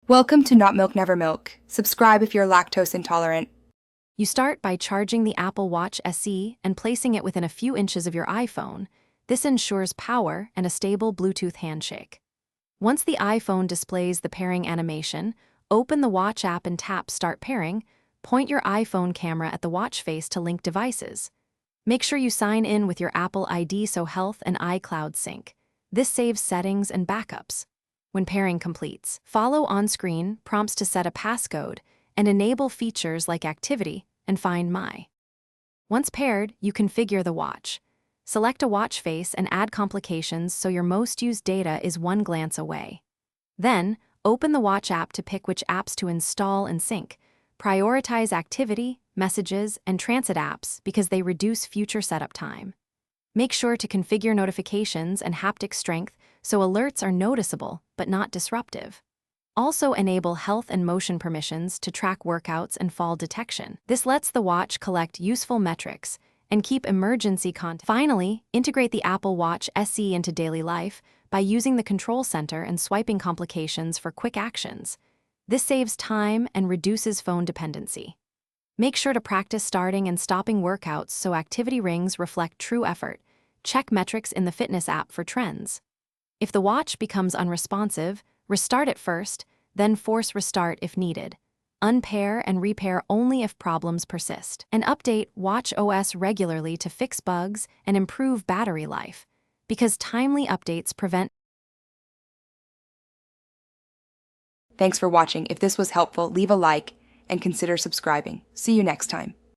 Welcome to Not Milk Never Milk. Subscribe if you're lactose intolerant. You start by charging the Apple Watch SE and placing it within a few inches of your iPhone. This ensures power and a stable Bluetooth handshake. Once the iPhone displays the pairing animation, open the Watch app and tap Start Pairing. Point your iPhone camera at the watch face to link devices. Make sure you sign in with your Apple ID so Health and iCloud sync. This saves settings and backups. When pairing completes, follow on-screen prompts to set a passcode and enable features like Activity and Find My. Once paired, you configure the watch. Select a watch face and add complications so your most used data is one glance away. Then, open the Watch app to pick which apps to install and sync. Prioritize Activity, Messages, and Transit apps because they reduce future setup time. Make sure to configure notifications and haptic strength so alerts are noticeable but not disruptive. Also enable health and motion permissions to track workouts and fall detection. This lets the watch collect useful metrics and keep emergency contact. Finally, integrate the Apple Watch SE into daily life by using the control center and swiping complications for quick actions. This saves time and reduces phone dependency. Make sure to practice starting and stopping workouts so activity rings reflect true effort. Check metrics in the fitness app for trends. If the watch becomes unresponsive, restart it first, then force restart if needed. Unpair and repair only if problems persist. And update Watch OS regularly to fix bugs and improve battery life, because timely updates prevent. Thanks for watching. If this was helpful, leave a like and consider subscribing. See you next time.